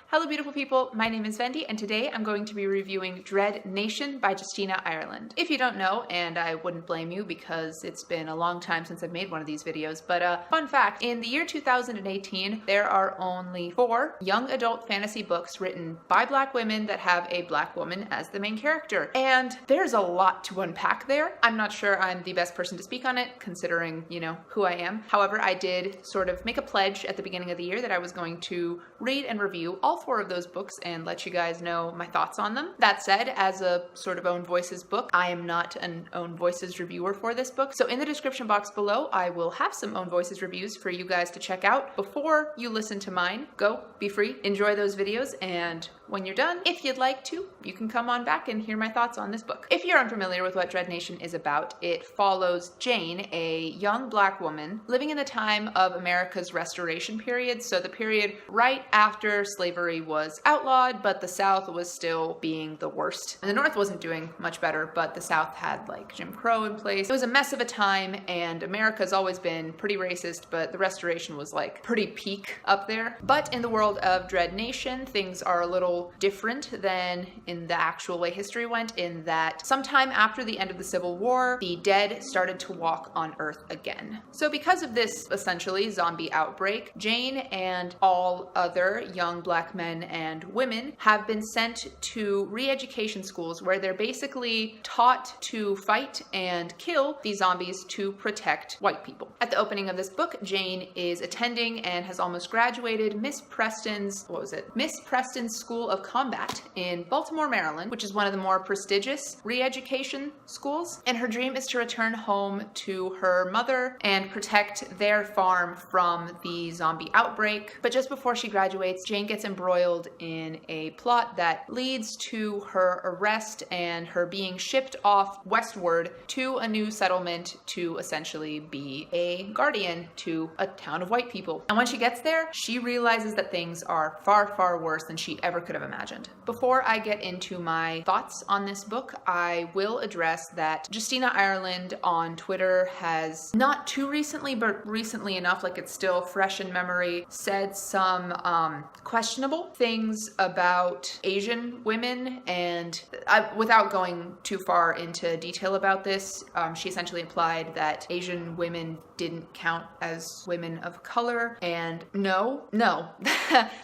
Hello beautiful people, my name is Vendi and today I'm going to be reviewing Dread Nation by Justina Ireland. If you don't know, and I wouldn't blame you because it's been a long time since I've made one of these videos, but fun fact, in the year 2018 there are only 4 young adult fantasy books written by Black women that have a Black woman as the main character. And there's a lot to unpack there. I'm not sure I'm the best person to speak on it considering, you know, who I am. However, I did sort of make a pledge at the beginning of the year that I was going to read and review all 4 of those books and let you guys know my thoughts on them. That said, as a sort of Own Voices book, I am not an Own Voices reviewer for this book. So in the description box below, I will have some Own Voices reviews for you guys to check out before you listen to mine. Go, be free, enjoy those videos, and when you're done, if you'd like to, you can come on back and hear my thoughts on this book. If you're unfamiliar with what Dread Nation is about, it follows Jane, a young Black woman living in the time of America's Restoration period, so the period right after slavery was outlawed, but the South was still being the worst. And the North wasn't doing much better, but the South had like Jim Crow in place. It was a mess of a time, and America's always been pretty racist, but the Restoration was like pretty peak up there. But in the world of Dread Nation, things are a little different than in the actual way history went, in that sometime after the end of the Civil War, the dead started to walk on Earth again. So because of this essentially zombie outbreak, Jane and all other young Black men and women have been sent to re-education schools where they're basically taught to fight and kill these zombies to protect white people. At the opening of this book, Jane is attending and has almost graduated Miss Preston's School of Combat in Baltimore, Maryland, which is one of the more prestigious re-education schools. And her dream is to return home to her mother and protect their farm from the zombie outbreak. But just before she graduates, Jane gets embroiled in a plot that leads to her arrest and her being shipped off westward to a new settlement to essentially be a guardian to a town of white people. And when she gets there, she realizes that things are far, far worse than she ever could have imagined. Before I get into my thoughts on this book, I will address that Justina Ireland on Twitter has not too recently, but recently enough, like it's still fresh in memory, said some questionable things about Asian women, and without going too far into detail about this, she essentially implied that Asian women didn't count as women of color, and no,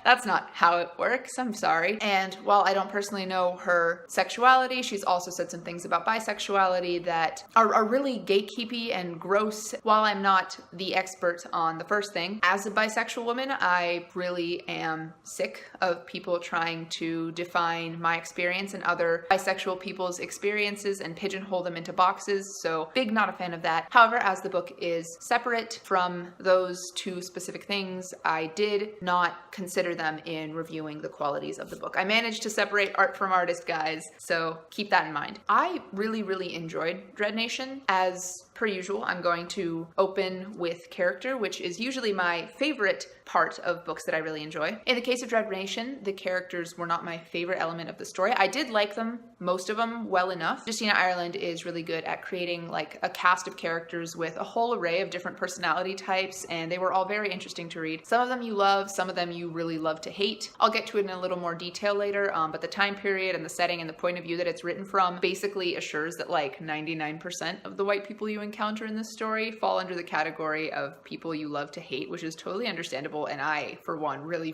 that's not how it works, I'm sorry. And while I don't personally know her sexuality, she's also said some things about bisexuality that are really gatekeepy and gross. While I'm not the expert on the first thing, as a bisexual woman, I really am sick of people trying to define my experience and other bisexual people's experiences and pigeonhole them into boxes, so big not a fan of that. However, as the book is separate from those 2 specific things, I did not consider them in reviewing the qualities of the book. I managed to separate art from artist, guys, so keep that in mind. I really enjoyed Dread Nation. As per usual, I'm going to open with character, which is usually my favorite part of books that I really enjoy. In the case of Dread Nation, the characters were not my favorite element of the story. I did like them, most of them, well enough. Justina Ireland is really good at creating like a cast of characters with a whole array of different personality types, and they were all very interesting to read. Some of them you love, some of them you really love to hate. I'll get to it in a little more detail later, but the time period and the setting and the point of view that it's written from basically assures that like 99% of the white people you encounter in this story fall under the category of people you love to hate, which is totally understandable, and I, for one, really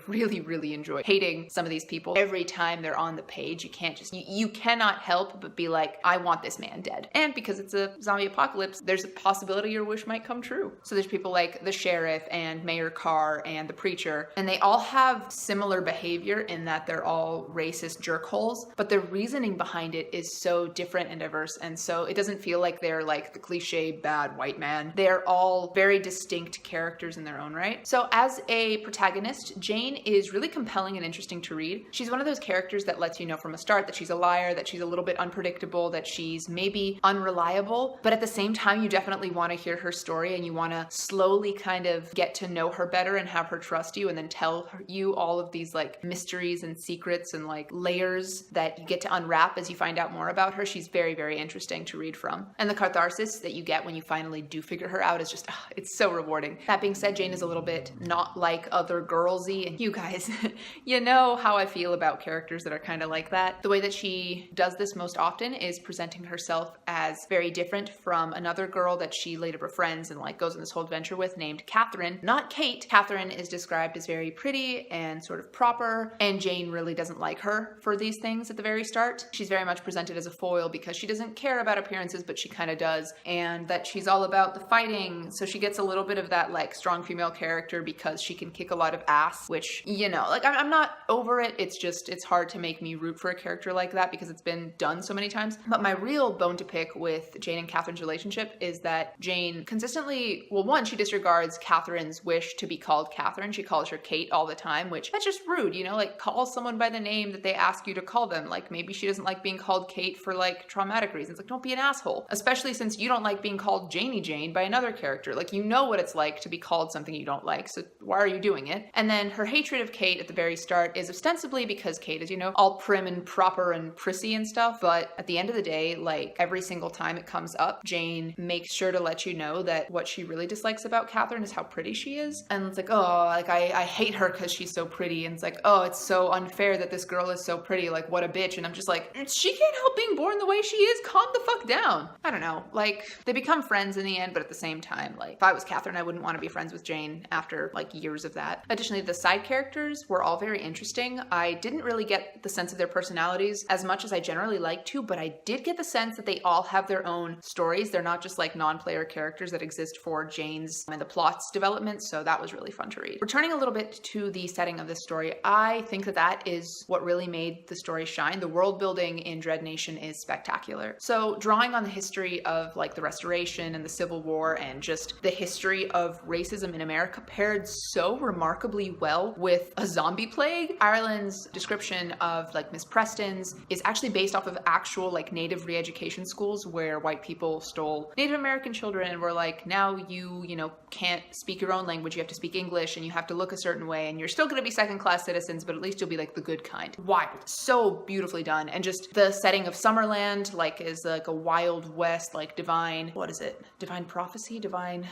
enjoy hating some of these people. Every time they're on the page, you can't just, you cannot help but be like, I want this man dead. And because it's a zombie apocalypse, there's a possibility your wish might come true. So there's people like the sheriff and Mayor Carr and the preacher, and they all have similar behavior in that they're all racist jerkholes, but the reasoning behind it is so different and diverse, and so it doesn't feel like they're like the cliche bad white man. They're all very distinct characters in their own right. So as a protagonist, Jane is really compelling and interesting to read. She's one of those characters that lets you know from a start that she's a liar, that she's a little bit unpredictable, that she's maybe unreliable, but at the same time you definitely want to hear her story and you want to slowly kind of get to know her better and have her trust you and then tell you all of these like mysteries and secrets and like layers that you get to unwrap as you find out more about her. She's very interesting to read from. And the catharsis that you get when you finally do figure her out is just, it's so rewarding. That being said, Jane is a little bit not like other girlsy, and you guys, you know how I feel about characters that are kind of like that. The way that she does this most often is presenting herself as very different from another girl that she later befriends and like goes on this whole adventure with, named Catherine, not Kate. Catherine is described as very pretty and sort of proper, and Jane really doesn't like her for these things at the very start. She's very much presented as a foil because she doesn't care about appearances, but she kind of does, and that she's all about the fighting. So she gets a little bit of that like strong female character because she can kick a lot of ass, which, you know, like I'm not over it. It's just, it's hard to make me root for a character like that because it's been done so many times. But my real bone to pick with Jane and Catherine's relationship is that Jane consistently, well, one, she disregards Catherine's wish to be called Catherine. She calls her Kate all the time, which that's just rude, you know, like call someone by the name that they ask you to call them. Like maybe she doesn't like being called Kate for like traumatic reasons. Like don't be an asshole, especially since you don't like being called Janie Jane by another character. Like you know what it's like to be called something you don't like, so why are you doing it? And then her hatred of Kate at the very start is ostensibly because Kate is, you know, all prim and proper and prissy and stuff, but at the end of the day, like every single time it comes up, Jane makes sure to let you know that what she really dislikes about Catherine is how pretty she is. And it's like, oh, like I hate her because she's so pretty. And it's like, oh, it's so unfair that this girl is so pretty. Like what a bitch. And I'm just like, she can't help being born the way she is. Calm the fuck down. I don't know. Like they become friends in the end, but at the same time, like if I was Catherine, I wouldn't want to be friends with Jane after like years of that. Additionally, the side characters were all very interesting. I didn't really get the sense of their personalities as much as I generally like to, but I did get the sense that they all have their own stories. They're not just like non-player characters that exist for Jane's and the plot's development, so that was really fun to read. Returning a little bit to the setting of this story, I think that that is what really made the story shine. The world building in Dread Nation is spectacular. So drawing on the history of like the Restoration and the Civil War and just the history of racism in America paired so remarkably well with a zombie plague. Ireland's description of like Miss Preston's is actually based off of actual like native re-education schools where white people stole Native American children and were like, now you know, can't speak your own language, you have to speak English and you have to look a certain way and you're still gonna be second-class citizens, but at least you'll be like the good kind. Wild. So beautifully done. And just the setting of Summerland like is like a Wild West, like divine, what is it? Divine prophecy?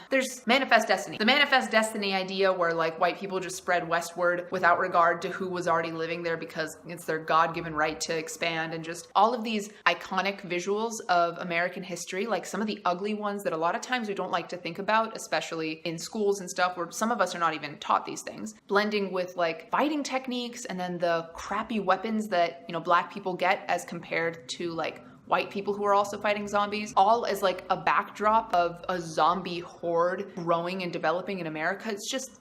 There's Manifest Destiny. The Manifest Destiny idea where like white people just spread westward without regard to who was already living there because it's their God-given right to expand, and just all of these iconic visuals of American history, like some of the ugly ones that a lot of times we don't like to think about, especially in schools and stuff where some of us are not even taught these things, blending with like fighting techniques and then the crappy weapons that, you know, Black people get as compared to like white people who are also fighting zombies, all as like a backdrop of a zombie horde growing and developing in America.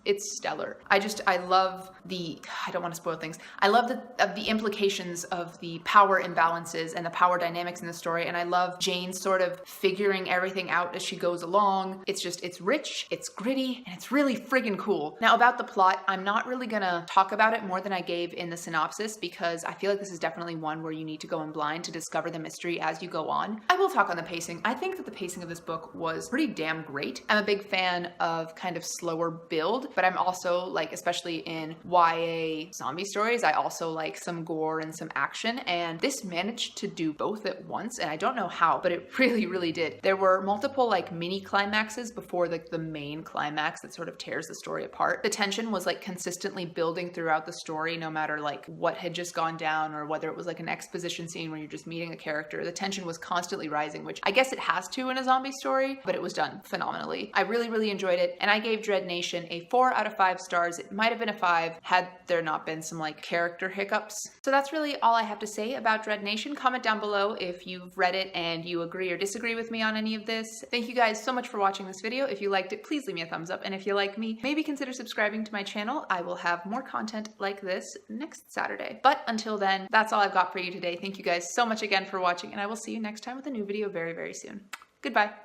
It's stellar. I love I don't want to spoil things. I love the implications of the power imbalances and the power dynamics in the story. And I love Jane sort of figuring everything out as she goes along. It's rich, it's gritty, and it's really friggin' cool. Now about the plot, I'm not really gonna talk about it more than I gave in the synopsis because I feel like this is definitely one where you need to go in blind to discover the mystery as you go on. I will talk on the pacing. I think that the pacing of this book was pretty damn great. I'm a big fan of kind of slower build, but I'm also like, especially in YA zombie stories, I also like some gore and some action, and this managed to do both at once, and I don't know how, but it really, really did. There were multiple like mini climaxes before like the main climax that sort of tears the story apart. The tension was like consistently building throughout the story, no matter like what had just gone down or whether it was like an exposition scene where you're just meeting a character. The tension was constantly rising, which I guess it has to in a zombie story, but it was done phenomenally. I really, really enjoyed it, and I gave Dread Nation a 4 out of 5 stars. It might have been a 5 had there not been some like character hiccups. So that's really all I have to say about Dread Nation. Comment down below if you've read it and you agree or disagree with me on any of this. Thank you guys so much for watching this video. If you liked it, please leave me a thumbs up, and if you like me, maybe consider subscribing to my channel. I will have more content like this next Saturday. But until then, that's all I've got for you today. Thank you guys so much again for watching, and I will see you next time with a new video very, very soon. Goodbye.